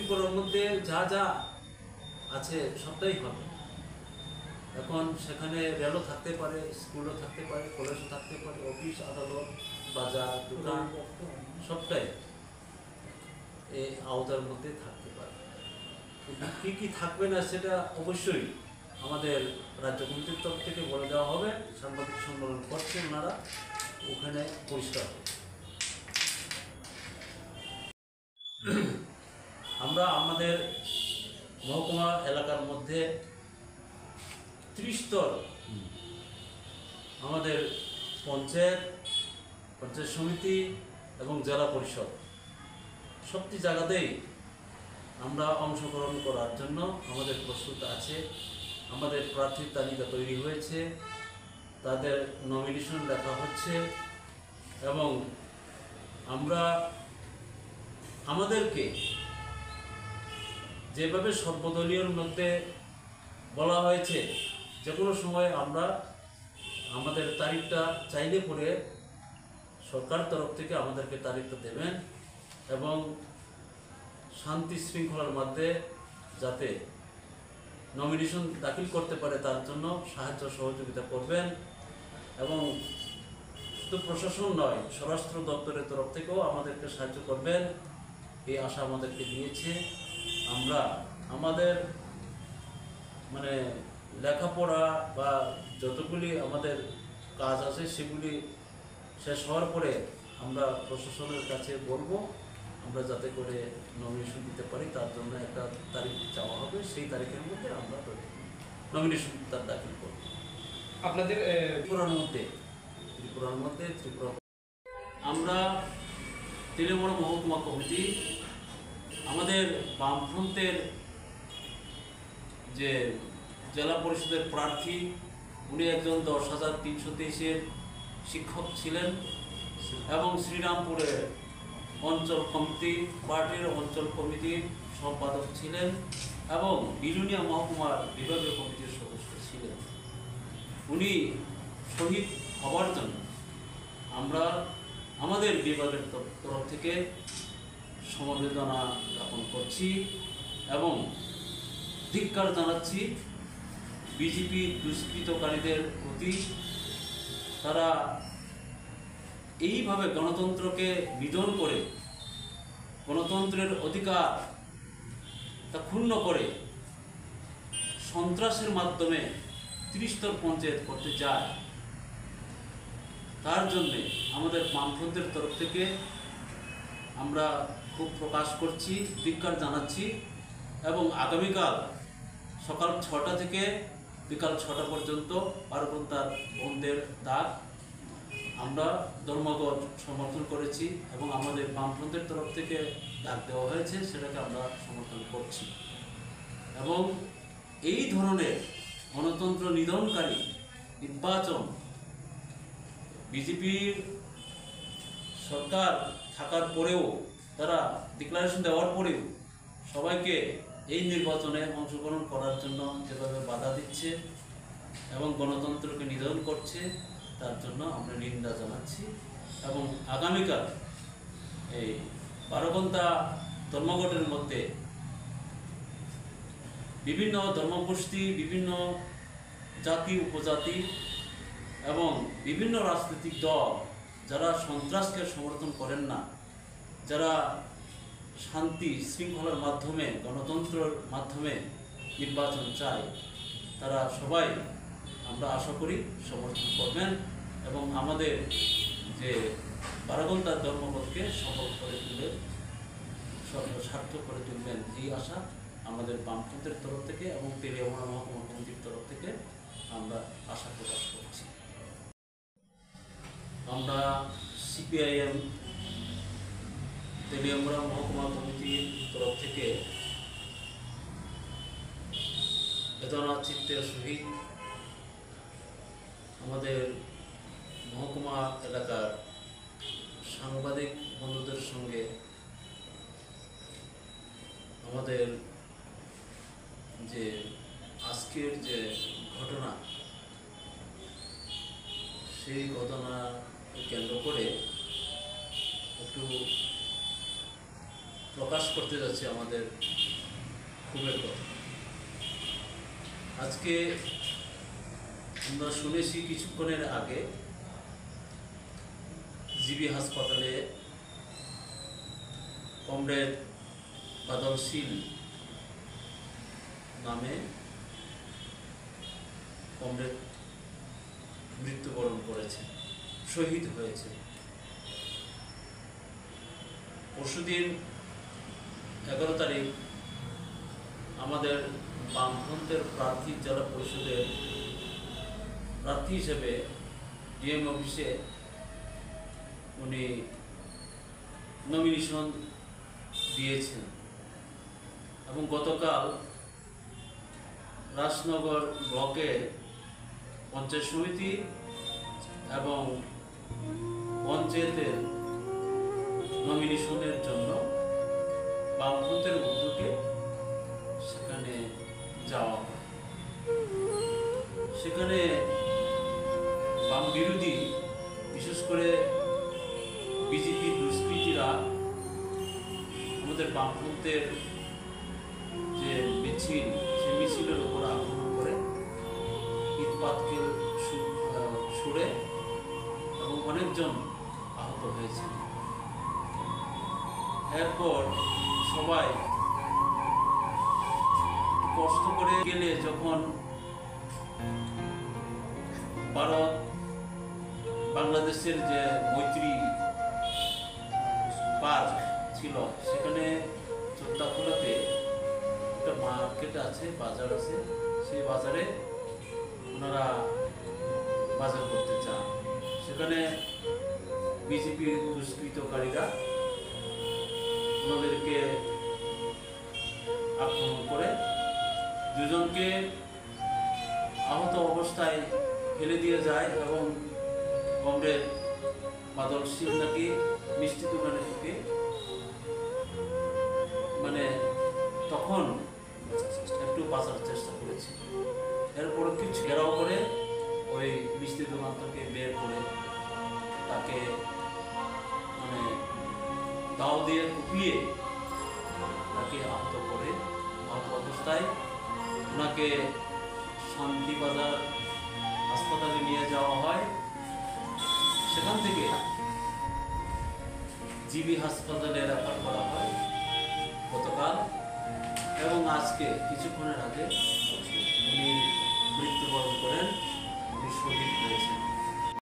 ত্রিপুরার মধ্যে যা যা আছে সবটাই হবে। এখন সেখানে রেলও থাকতে পারে, স্কুলও থাকতে পারে, কলেজও থাকতে পারে, অফিস আদালত বাজার দোকান সবটাই এই আওতার মধ্যে থাকতে পারে। কী কী থাকবে না সেটা অবশ্যই আমাদের রাজ্য কমিটির তরফ থেকে বলে দেওয়া হবে। সাংবাদিক সম্মেলন করছে ওনারা, ওখানে পরিষ্কার হবে। আমরা আমাদের মহকুমা এলাকার মধ্যে 30 স্তর আমাদের পঞ্চায়েত সমিতি এবং জেলা পরিষদ সবটি জায়গাতেই আমরা অংশগ্রহণ করার জন্য আমাদের প্রস্তুত আছে। আমাদের প্রার্থীর তালিকা তৈরি হয়েছে, তাদের নমিনেশন দেখা হচ্ছে এবং আমরা আমাদেরকে যেভাবে সর্বদলীয়র মধ্যে বলা হয়েছে যে কোনো সময় আমরা আমাদের তারিখটা চাইলে পরে সরকার তরফ থেকে আমাদেরকে তারিখটা দেবেন এবং শান্তি শৃঙ্খলার মধ্যে যাতে নমিনেশন দাখিল করতে পারে তার জন্য সাহায্য সহযোগিতা করবেন। এবং শুধু প্রশাসন নয়, স্বরাষ্ট্র দপ্তরের তরফ থেকেও আমাদেরকে সাহায্য করবেন, এই আশা আমাদেরকে দিয়েছে। আমরা আমাদের লেখাপড়া বা যতগুলি আমাদের কাজ আছে সেগুলি শেষ হওয়ার পরে আমরা প্রশাসনের কাছে বলবো আমরা যাতে করে নমিনেশন দিতে পারি, তার জন্য একটা তারিখ চাওয়া হবে। সেই তারিখের মধ্যে আমরা নমিনেশন দাখিল করব। আপনাদের ত্রিপুরার মধ্যে আমরা তেলেমুড়া মহকুমা কমিটি আমাদের বামফ্রন্টের যে জেলা পরিষদের প্রার্থী, উনি একজন 10,323-এর শিক্ষক ছিলেন এবং শ্রীরামপুরের অঞ্চল কমিটি পার্টির অঞ্চল কমিটির সম্পাদক ছিলেন এবং বিলুনিয়া মহকুমার বিভাগীয় কমিটির সদস্য ছিলেন। উনি শহীদ হওয়ার জন্য আমরা আমাদের বিভাগের তরফ থেকে সমবেদনা জ্ঞাপন করছি এবং ধিক্কার জানাচ্ছি বিজেপি দুষ্কৃতকারীদের প্রতি। তারা এইভাবে গণতন্ত্রকে নিধন করে, গণতন্ত্রের অধিকার তা ক্ষুণ্ণ করে সন্ত্রাসের মাধ্যমে 30 স্তর পঞ্চায়েত করতে যায়। তার জন্যে আমাদের বামফ্রন্টের তরফ থেকে আমরা খুব প্রকাশ করছি, ধিক্কার জানাচ্ছি এবং আগামীকাল সকাল 6টা থেকে বিকাল 6টা পর্যন্ত 12 ঘন্টার বন্ধের ডাক আমরা ধর্মঘট সমর্থন করেছি এবং আমাদের বামফ্রন্টের তরফ থেকে ডাক দেওয়া হয়েছে, সেটাকে আমরা সমর্থন করছি। এবং এই ধরনের গণতন্ত্র নিধনকারী নির্বাচন বিজেপির সরকার থাকার পরেও, তারা ডিক্লারেশন দেওয়ার পরেও সবাইকে এই নির্বাচনে অংশগ্রহণ করার জন্য যেভাবে বাধা দিচ্ছে এবং গণতন্ত্রকে নিধন করছে, তার জন্য আমরা নিন্দা জানাচ্ছি। এবং আগামীকাল এই 12 ঘন্টা ধর্মঘটের মধ্যে বিভিন্ন ধর্মগোষ্ঠী, বিভিন্ন জাতি উপজাতি এবং বিভিন্ন রাজনৈতিক দল যারা সন্ত্রাসকে সমর্থন করেন না, যারা শান্তি শৃঙ্খলার মাধ্যমে, গণতন্ত্রের মাধ্যমে নির্বাচন চায়, তারা সবাই আমরা আশা করি সমর্থন করবেন এবং আমাদের যে 12 ঘন্টার ধর্মঘটকে সফল করে তুলে সার্থক করে তুলবেন, এই আশা আমাদের বামফ্রন্টের তরফ থেকে এবং তেলিয়ামুড়া মহকুমা কমিটির তরফ থেকে আমরা আশা প্রকাশ করছি। আমরা সিপিআইএম তেলিয়ামুড়া মহকুমা কমিটির তরফ থেকে বেদনা চিত্তের সহিত আমাদের মহকুমা এলাকার সাংবাদিক বন্ধুদের সঙ্গে আমাদের যে আজকের যে ঘটনা, সেই ঘটনা কেন্দ্র করে একটু প্রকাশ করতে যাচ্ছি আমাদের ক্ষোভের কথা। আজকে আমরা শুনেছি কিছুক্ষণের আগে জিবি হাসপাতালে কমরেড বাদল শীল নামে কমরেড মৃত্যুবরণ করেছে, শহীদ হয়েছে। পরশুদিন 11 তারিখ আমাদের বামফ্রন্টের প্রার্থী জেলা পরিষদের প্রার্থী হিসেবে ডিএম অফিসে উনি নমিনেশন দিয়েছেন এবং গতকাল রাজনগর ব্লকে পঞ্চায়েত সমিতি এবং পঞ্চায়েতের নমিনেশনের জন্য বামফ্রন্টের উদ্যোগে সেখানে যাওয়া হয়। সেখানে বাম বিরোধী বিশেষ করে বিজেপি দুষ্কৃতীরা আমাদের বামফ্রন্টের যে মিছিল, সেই মিছিলের উপর আক্রমণ করে ইটপাটকেল ছুড়ে এবং অনেকজন আহত হয়েছে। এরপর সবাই কষ্ট করে গেলে যখন ভারত বাংলাদেশের যে মৈত্রী পার্ক ছিল সেখানে চোদ্দাখোলাতে একটা মার্কেট আছে, বাজার আছে, সেই বাজারে ওনারা বাজার করতে চান। সেখানে বিজেপি দুষ্কৃতকারীরা ওনাদেরকে আক্রমণ করে দুজনকে আহত অবস্থায় ফেলে দিয়ে যায় এবং কমরেড বাদল শীল নাকি মিষ্টি দোকানে ঢুকে তখন একটু বাঁচার চেষ্টা করেছে। এরপর কিছু ঘেরাও করে ওই মিষ্টি দোকান থেকে বের করে তাকে দাও দিয়ে কুপিয়ে তাকে আহত করে, আহত অবস্থায় ওনাকে শান্তিবাজার হাসপাতালে নিয়ে যাওয়া হয়। সেখান থেকে জিবি হাসপাতালে রেফার করা হয় গতকাল এবং আজকে কিছুক্ষণের আগে উনি মৃত্যুবরণ করেন, উনি শহীদ হয়েছেন।